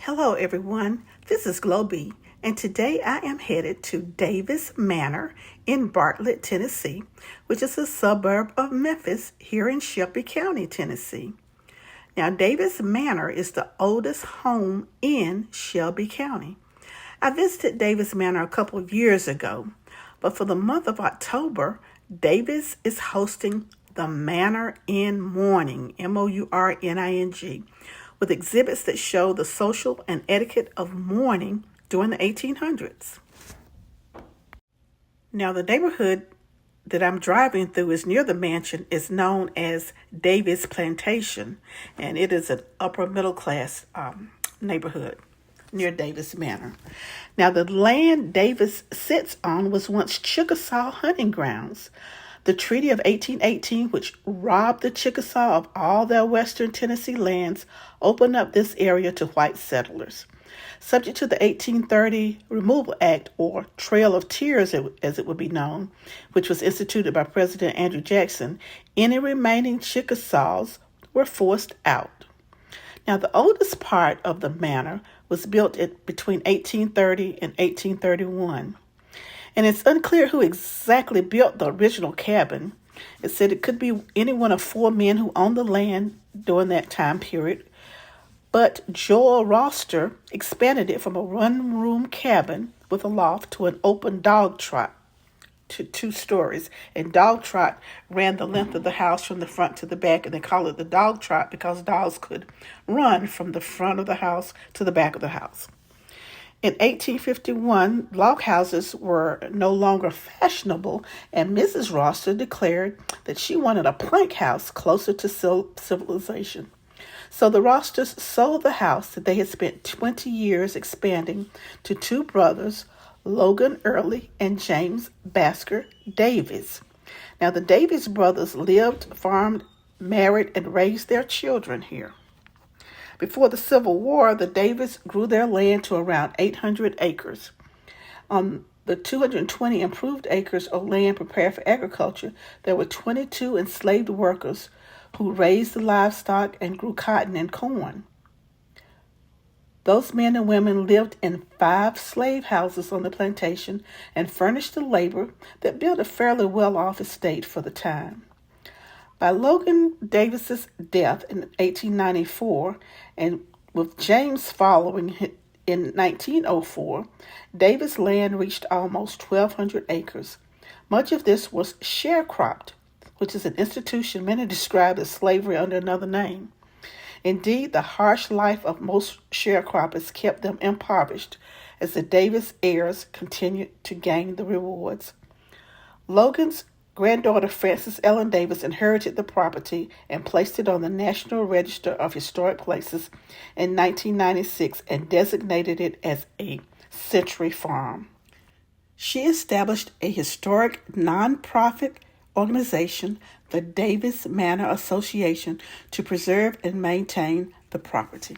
Hello everyone, this is Globee, and today I am headed to Davies Manor in Bartlett, Tennessee, which is a suburb of Memphis here in Shelby County, Tennessee. Now, Davies Manor is the oldest home in Shelby County. I visited Davies Manor a couple of years ago, but for the month of October, Davies is hosting the Manor in Mourning, Mourning, with exhibits that show the social and etiquette of mourning during the 1800s. Now, the neighborhood that I'm driving through is near the mansion is known as Davies Plantation, and it is an upper middle class neighborhood near Davies Manor. Now, the land Davies sits on was once Chickasaw hunting grounds. The Treaty of 1818, which robbed the Chickasaw of all their western Tennessee lands, opened up this area to white settlers. Subject to the 1830 Removal Act, or Trail of Tears as it would be known, which was instituted by President Andrew Jackson, any remaining Chickasaws were forced out. Now, the oldest part of the manor was built between 1830 and 1831. And it's unclear who exactly built the original cabin. It said it could be any one of four men who owned the land during that time period. But Joel Roster expanded it from a one-room cabin with a loft to an open dog trot to 2 stories. And dog trot ran the length of the house from the front to the back, and they call it the dog trot because dogs could run from the front of the house to the back of the house. In 1851, log houses were no longer fashionable, and Mrs. Roster declared that she wanted a plank house closer to civilization. So the Rosters sold the house that they had spent 20 years expanding to 2 brothers, Logan Early and James Basker Davies. Now, the Davies brothers lived, farmed, married, and raised their children here. Before the Civil War, the Davies grew their land to around 800 acres. On the 220 improved acres of land prepared for agriculture, there were 22 enslaved workers who raised the livestock and grew cotton and corn. Those men and women lived in 5 slave houses on the plantation and furnished the labor that built a fairly well-off estate for the time. By Logan Davis's death in 1894, and with James following in 1904, Davis' land reached almost 1,200 acres. Much of this was sharecropped, which is an institution many describe as slavery under another name. Indeed, the harsh life of most sharecroppers kept them impoverished as the Davis heirs continued to gain the rewards. Logan's granddaughter Frances Ellen Davis inherited the property and placed it on the National Register of Historic Places in 1996 and designated it as a century farm. She established a historic nonprofit organization, the Davies Manor Association, to preserve and maintain the property.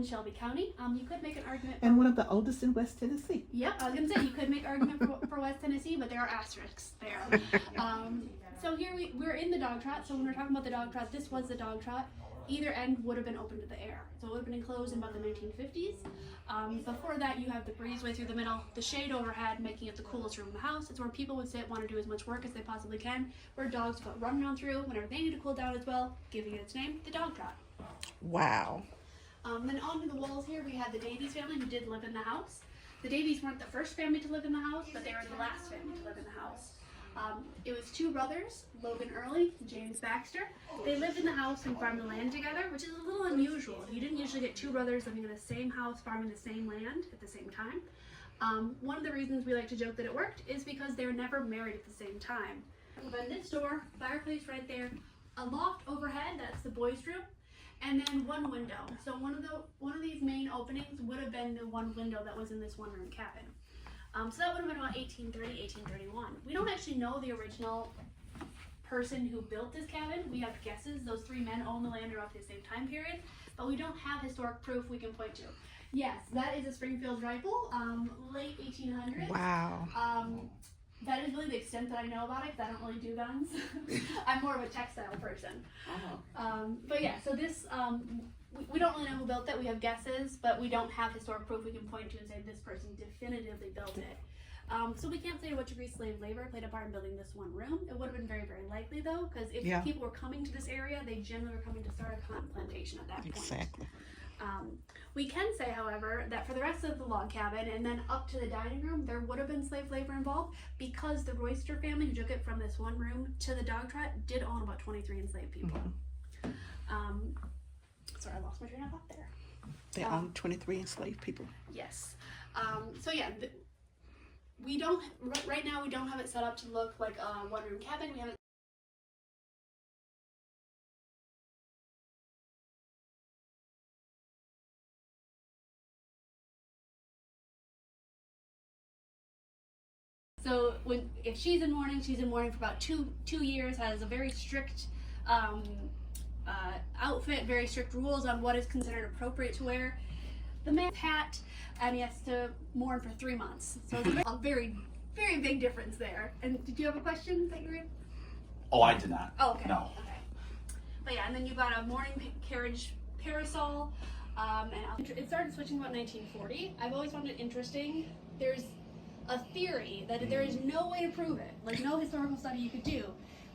Shelby County. You could make an argument and one of the oldest in West Tennessee. Yep, I was going to say you could make an argument for West Tennessee, but there are asterisks there. So here we're in the dog trot. So when we're talking about the dog trot, this was the dog trot. either end would have been open to the air. So it would have been enclosed in about the 1950s. Before that, you have the breezeway through the middle, the shade overhead, making it the coolest room in the house. It's where people would sit, want to do as much work as they possibly can, where dogs would run around through whenever they need to cool down as well, giving it its name, the dog trot. Wow. Then onto the walls here, we had the Davies family who did live in the house. The Davies weren't the first family to live in the house, but they were the last family to live in the house. It was two brothers, Logan Early and James Baxter. They lived in the house and farmed the land together, which is a little unusual. You didn't usually get two brothers living in the same house, farming the same land at the same time. One of the reasons we like to joke that it worked is because they were never married at the same time. But this door, fireplace right there, a loft overhead, that's the boys' room, and then one window. So one of these main openings would have been the one window that was in this one-room cabin. So that would have been about 1830, 1831. We don't actually know the original person who built this cabin. We have guesses. Those three men owned the land around the same time period, but we don't have historic proof we can point to. Yes, that is a Springfield rifle, late 1800s. Wow. That is really the extent that I know about it, because I don't really do guns. I'm more of a textile person. But yeah, so this, we don't really know who built it. We have guesses, but we don't have historic proof we can point to and say this person definitively built it. So we can't say to what degree slave labor played a part in building this one room. It would have been very, very likely though, because if people were coming to this area, they generally were coming to start a cotton plantation at that point. Exactly. We can say, however, that for the rest of the log cabin and then up to the dining room, there would have been slave labor involved because the Royster family who took it from this one room to the dog trot did own about 23 enslaved people. Sorry, I lost my train of thought there. They owned 23 enslaved people. Yes. So yeah, we don't, right now we don't have it set up to look like a one-room cabin. We have it So if she's in mourning for about two years, has a very strict outfit, very strict rules on what is considered appropriate to wear. The man's hat, and he has to mourn for 3 months. So it's a very, very big difference there. And did you have a question that you were? Oh, I did not. Oh, okay. No. Okay. But yeah, and then you got a mourning carriage parasol, and it started switching about 1940. I've always found it interesting. There's a theory that there is no way to prove it, like no historical study you could do,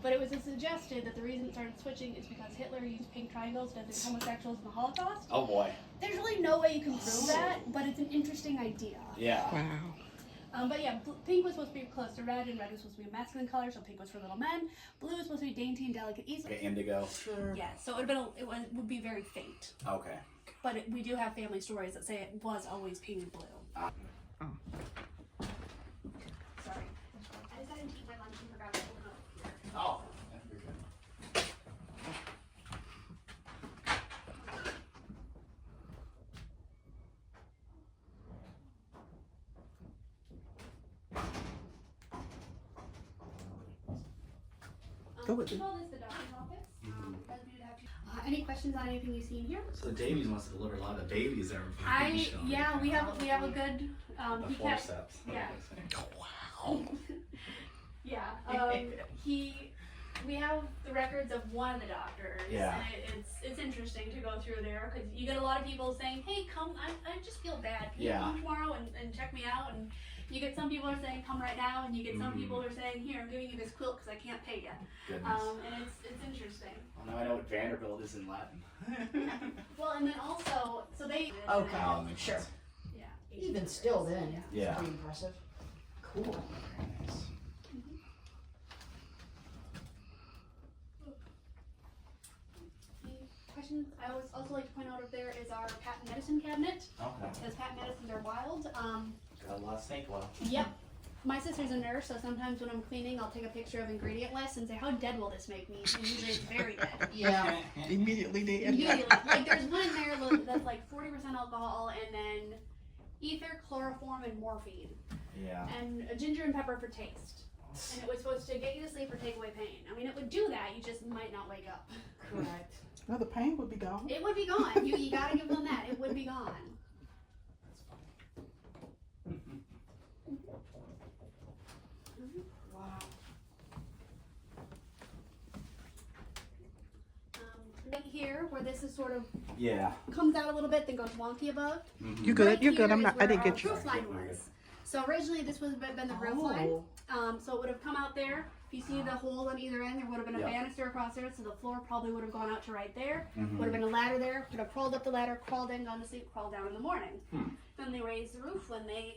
but it was suggested that the reason it started switching is because Hitler used pink triangles to design homosexuals in the Holocaust. Oh boy. There's really no way you can prove that, but it's an interesting idea. Yeah. Wow. But yeah, pink was supposed to be close to red, and red was supposed to be a masculine color, so pink was for little men. Blue was supposed to be dainty and delicate, easy. Okay, indigo. Sure. Yeah, so it would be very faint. Okay. But we do have family stories that say it was always painted blue. Sorry. I decided to eat my lunch and forgot to open up here. Oh, you're good. Go with we it. call this the doctor's office. Any questions on anything you've seen here? So Davies must have delivered a lot of babies there. We have a good The he kept, forceps. yeah. Wow. Yeah. We have the records of one of the doctors. Yeah. And it's interesting to go through there because you get a lot of people saying, "Hey, come! I just feel bad. Can you come tomorrow and check me out?" And you get some people who are saying, "Come right now," and you get some people who are saying, "Here, I'm giving you this quilt because I can't pay you." Goodness. And it's interesting. Well, now I know what Vanderbilt is in Latin. Well, and then also, so they. Okay. Oh, makes Sure. sense. Yeah. Even still then, Yeah. it's pretty impressive. Cool. Very nice. Questions I always also like to point out up there is our patent medicine cabinet. Okay. Because patent medicines are wild. Got a lot of snake oil. Yep. My sister's a nurse, so sometimes when I'm cleaning, I'll take a picture of ingredient list and say, "How dead will this make me?" And usually it's very dead. Yeah. Immediately dead. Immediately. Like there's one in there that's like 40% alcohol and then ether, chloroform, and morphine. Yeah. And ginger and pepper for taste. And it was supposed to get you to sleep or take away pain. I mean, it would do that, you just might not wake up. Correct. Well, the pain would be gone. It would be gone. You gotta give them that. It would be gone. Wow. Right here where this is sort of Yeah. comes out a little bit, then goes wonky above. You good? Right You're good. here I'm is not. I where didn't our get you. roof line was. So originally this would have been the roof line. So it would have come out there. If you see the hole on either end, there would have been a banister across there, so the floor probably would have gone out to right there. Would have been a ladder there. Could have crawled up the ladder, crawled in, gone to sleep, crawled down in the morning. Then they raised the roof when they.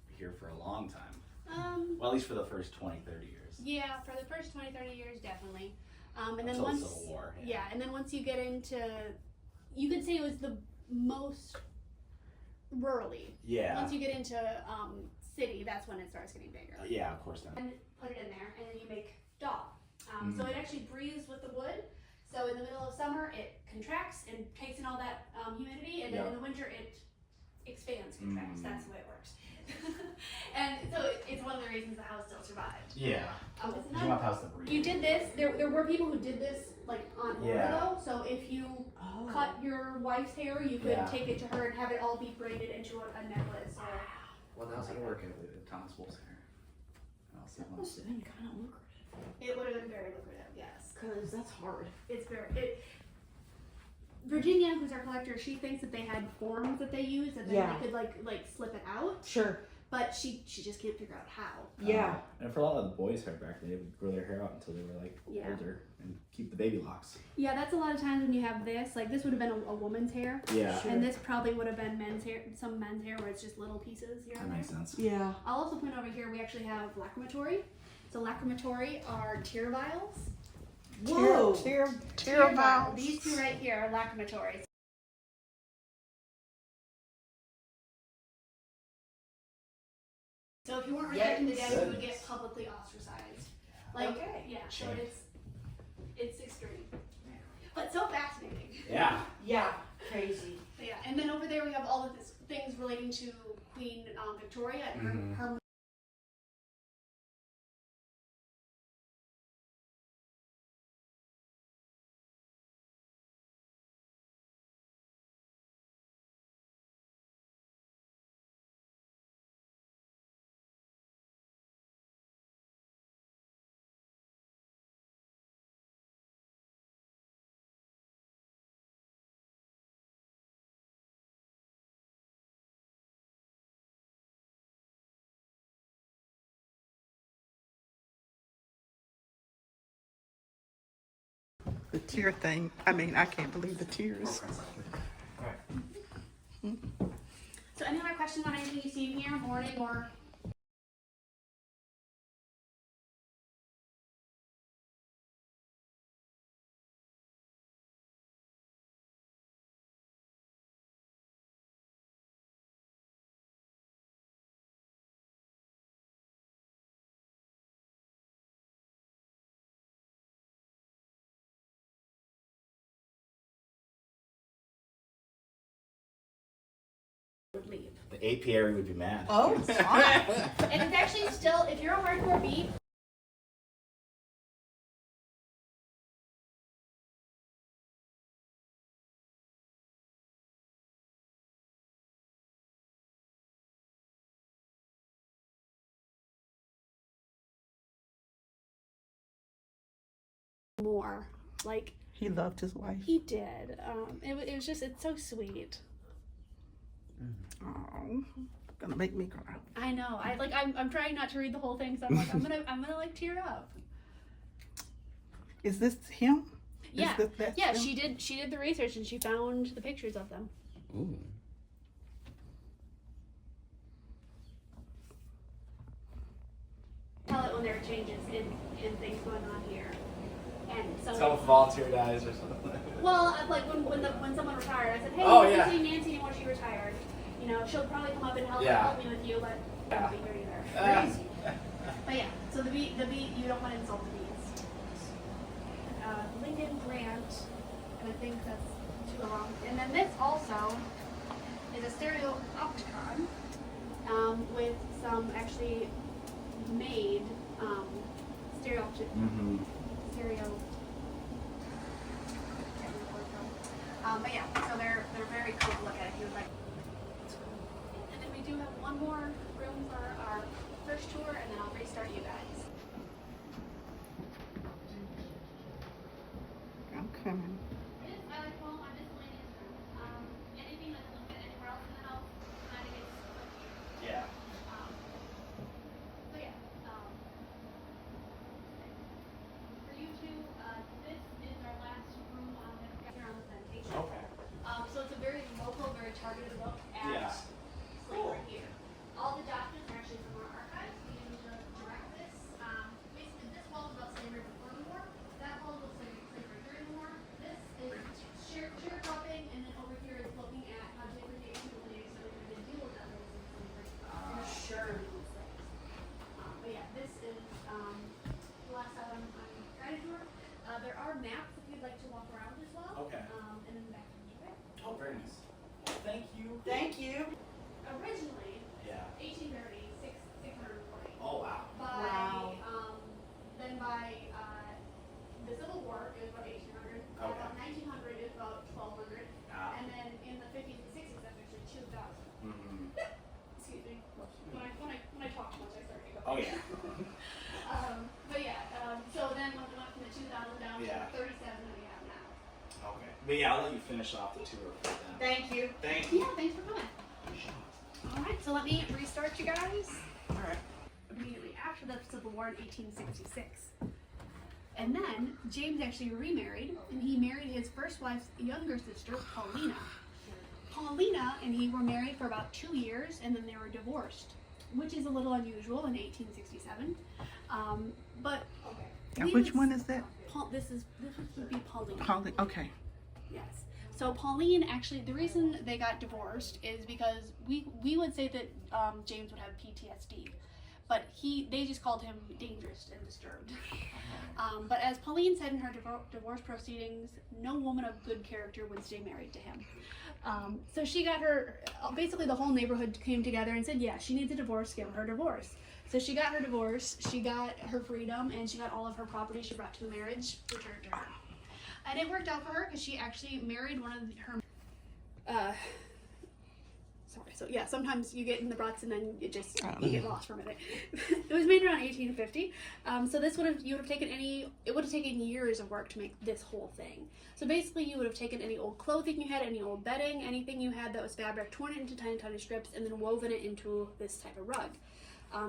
Here for a long time. Well, at least for the first 20, 30 years. Yeah, for the first 20, 30 years, definitely. And then Until once the Civil War. yeah, and then once you get into, you could say it was the most rurally. Yeah. Once you get into city, that's when it starts getting bigger. Yeah, of course not. And put it in there, and then you make daub. So it actually breathes with the wood. So in the middle of summer, it contracts and takes in all that humidity, and then in the winter, it expands, contracts. That's the way it works. And so it's one of the reasons the house still survived. Yeah. It's You want not, the house to breathe. you did this. There were people who did this like on order Yeah. though. So if you cut your wife's hair, you could take it to her and have it all be braided into a necklace. Or Well, that was at work at Thomas Wolf's hair. That must have been kind of lucrative. it would have been very lucrative. Yes, Because that's hard. it's very. Virginia, who's our collector, she thinks that they had forms that they used and then they could like slip it out. Sure. But she just can't figure out how. Yeah. And for a lot of the boys' hair back, they would grow their hair out until they were like older and keep the baby locks. Yeah, that's a lot of times when you have this. Like this would have been a woman's hair. Yeah. Sure. And this probably would have been men's hair, some men's hair where it's just little pieces here That and there. makes sense. Yeah. I'll also point over here, we actually have lacrimatory. So lacrimatory are tear vials. Whoa. Tear vials. These two right here are lacrimatory. So if you weren't respecting the dead, you would get publicly ostracized. Like, yeah, so it's extreme. But so fascinating. Yeah. Yeah. Crazy. So yeah, and then over there we have all of this things relating to Queen Victoria and her The tear thing. I mean, I can't believe the tears. So any other questions on anything you see in here, mourning or? Would leave. The apiary would be mad. Oh, And it's actually still, if you're a hardcore bee, more. Like, He loved his wife. he did. It was just, it's so sweet. Oh, gonna make me cry. I know. I'm trying not to read the whole thing, so I'm like, I'm gonna like tear up. Is this him? Yeah, That's yeah. him? She did the research and she found the pictures of them. Ooh. Tell it when there are changes in things going on here, and so. Tell if volunteer dies or something. Well, like when someone retired, I said, hey, Oh, you yeah. see Nancy anymore? She retired. You know, she'll probably come up and help me with you, but I won't be here either. Crazy. But yeah, so the bee, you don't want to insult the bees. Lincoln Grant, and I think that's too long. And then this also is a stereopticon with some actually made stereo. But yeah, so they're very cool to look at if you would like. And then we do have one more room for our first tour, and then I'll restart you guys. I'm coming. I like there are maps if you'd like to walk around as well. Okay. And then back to it. Oh, very nice. Thank you. Thank you. Originally, Yeah. 1830, 640. Oh, wow. By, then by the Civil War, it was about 1800. By Okay. about 1900, it was about 1200. Ah. And then in the 50s and 60s, that's actually 2000. Mm-hmm. Excuse me. When I talk too much, I start to go. Oh, yeah. But yeah, so then when we went from the 2000 down Yeah. to the 37 that we have now. Okay. But yeah, I'll let you finish off the tour for them. Thank you. Thank you. Yeah, thanks for coming. Alright, so let me restart you guys. Alright. Immediately after the Civil War in 1866. And then James actually remarried, and he married his first wife's younger sister, Paulina. Paulina and he were married for about 2 years, and then they were divorced, which is a little unusual in 1867. But Now, we which would- one is that? This would be Paulina. Holly. Okay. Yes. So Pauline actually, the reason they got divorced is because we would say that James would have PTSD, but they just called him dangerous and disturbed. But as Pauline said in her divorce proceedings, no woman of good character would stay married to him. So she got her, basically the whole neighborhood came together and said, yeah, she needs a divorce, give her a divorce. So she got her divorce, she got her freedom, and she got all of her property she brought to the marriage returned to her. And it worked out for her because she actually married one of her. Sorry. So yeah, sometimes you get in the ruts and then you get lost for a minute. It was made around 1850. So this would have taken years of work to make this whole thing. So basically, you would have taken any old clothing you had, any old bedding, anything you had that was fabric, torn it into tiny strips, and then woven it into this type of rug.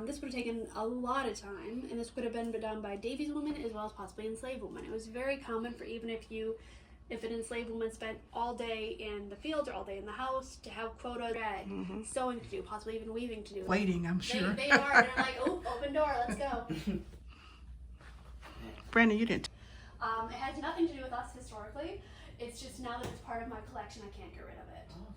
This would have taken a lot of time, and this would have been done by Davies women as well as possibly enslaved women. It was very common for even if an enslaved woman spent all day in the fields or all day in the house to have quota bread, sewing to do, possibly even weaving to do. Waiting, I'm sure. They are, and they're like, oh, open door, let's go. Brandon, you didn't. It has nothing to do with us historically. It's just now that it's part of my collection, I can't get rid of it. Okay.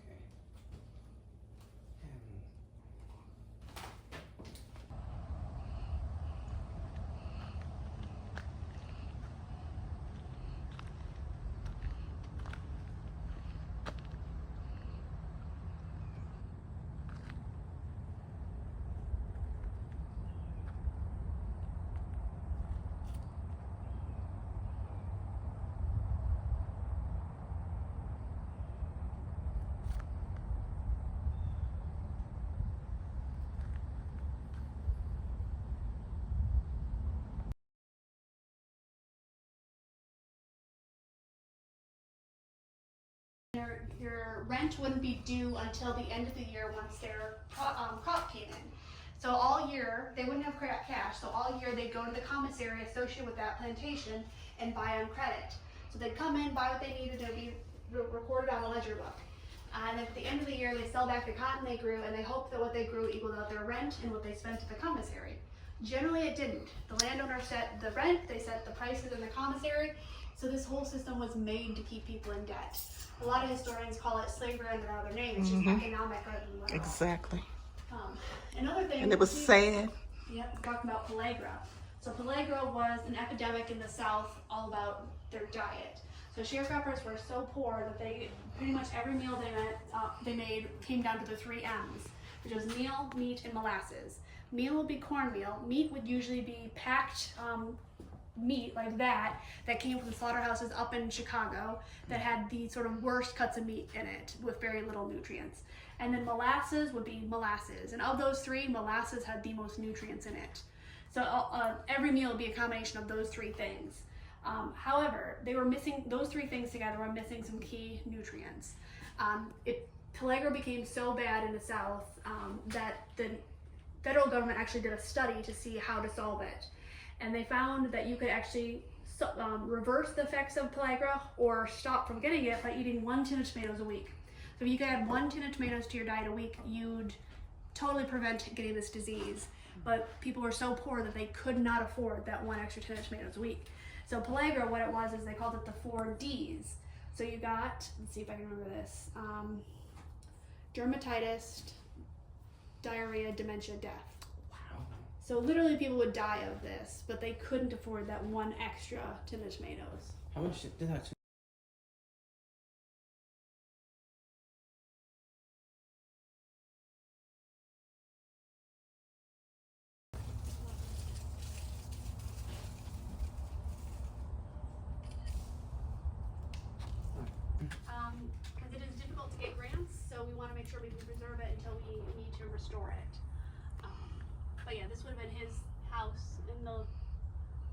Your rent wouldn't be due until the end of the year once their crop came in. So all year, they wouldn't have cash, so all year they'd go to the commissary associated with that plantation and buy on credit. So they'd come in, buy what they needed to be recorded on the ledger book. And at the end of the year, they sell back the cotton they grew, and they hoped that what they grew equaled out their rent and what they spent at the commissary. Generally, it didn't. The landowner set the rent, they set the prices in the commissary, so this whole system was made to keep people in debt. A lot of historians call it slavery under another name. It's just economic rather than literal. Exactly. Another thing. And it was sad. Yep, talking about pellagra. So pellagra was an epidemic in the South, all about their diet. So sharecroppers were so poor that they pretty much every meal they made came down to the 3 M's, which was meal, meat, and molasses. Meal would be cornmeal. Meat would usually be packed meat like that came from the slaughterhouses up in Chicago that had the sort of worst cuts of meat in it with very little nutrients. And then molasses would be molasses. And of those 3, molasses had the most nutrients in it. So every meal would be a combination of those 3 things. However, they were missing, those 3 things together were missing some key nutrients. Pellagra became so bad in the South that the federal government actually did a study to see how to solve it. And they found that you could actually reverse the effects of pellagra or stop from getting it by eating 1 tin of tomatoes a week. So if you could add 1 tin of tomatoes to your diet a week, you'd totally prevent getting this disease. But people were so poor that they could not afford that 1 extra tin of tomatoes a week. So pellagra, what it was is they called it the 4 Ds. So you got, let's see if I can remember this, dermatitis, diarrhea, dementia, death. Wow. So literally people would die of this, but they couldn't afford that one extra tin of tomatoes. How much did that? Because it is difficult to get grants, so we want to make sure we can preserve it until we need to restore it. But yeah, this would have been his house in the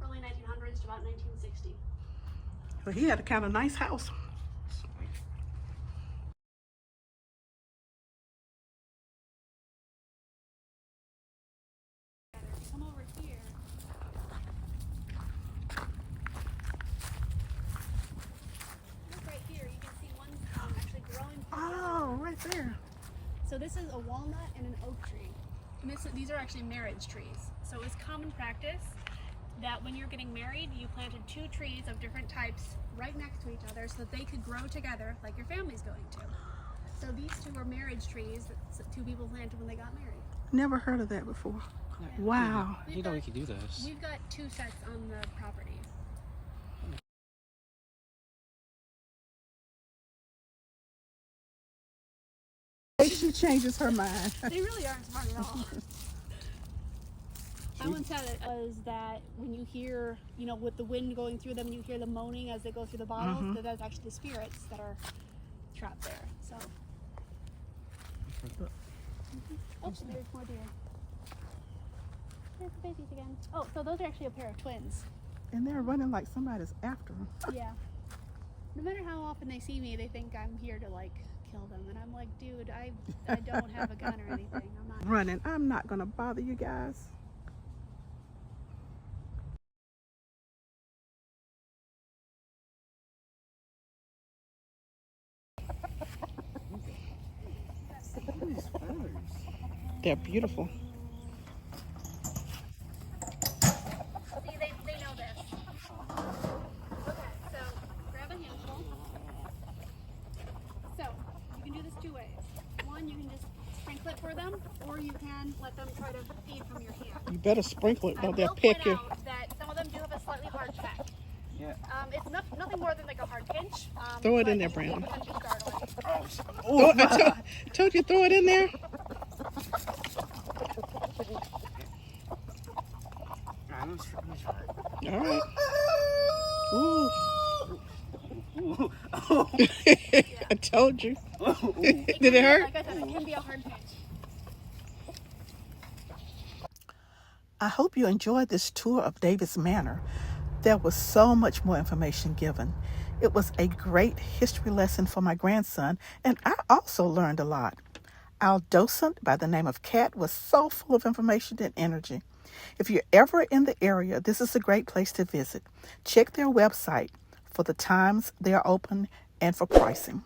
early 1900s to about 1960. But he had a kind of nice house. Come over here. Look right here, you can see one actually growing. Oh, right there. So this is a walnut and an oak tree. And these are actually marriage trees. So it's common practice that when you're getting married, you planted 2 trees of different types right next to each other so that they could grow together like your family's going to. So these 2 are marriage trees that 2 people planted when they got married. Never heard of that before. Wow. You know we could do this. We've got 2 sets on the property. She changes her mind. They really aren't smart at all. I once had it was that when you hear, you know, with the wind going through them, you hear the moaning as they go through the bottles, that that's actually the spirits that are trapped there. So. Oh, there's more deer. There's the babies again. Oh, so those are actually a pair of twins. And they're running like somebody's after them. Yeah. No matter how often they see me, they think I'm here to like kill them, and I'm like, dude, I don't have a gun or anything. I'm not Running. I'm not gonna bother you guys. They're beautiful. See, they know this. Okay, so grab a handful. So you can do this 2 ways. One, you can just sprinkle it for them, or you can let them try to feed from your hand. You better sprinkle it, I though. will They'll point pick you. out that some of them do have a slightly hard peck. Yeah. It's nothing more than like a hard pinch. Throw it in but there, it will Brandon. be startling. I told you throw it in there. All right. Ooh. I told you. Did it hurt? Like I said, it can be a hard pinch. I hope you enjoyed this tour of Davies Manor. There was so much more information given. It was a great history lesson for my grandson, and I also learned a lot. Our docent by the name of Kat was so full of information and energy. If you're ever in the area, this is a great place to visit. Check their website for the times they are open and for pricing.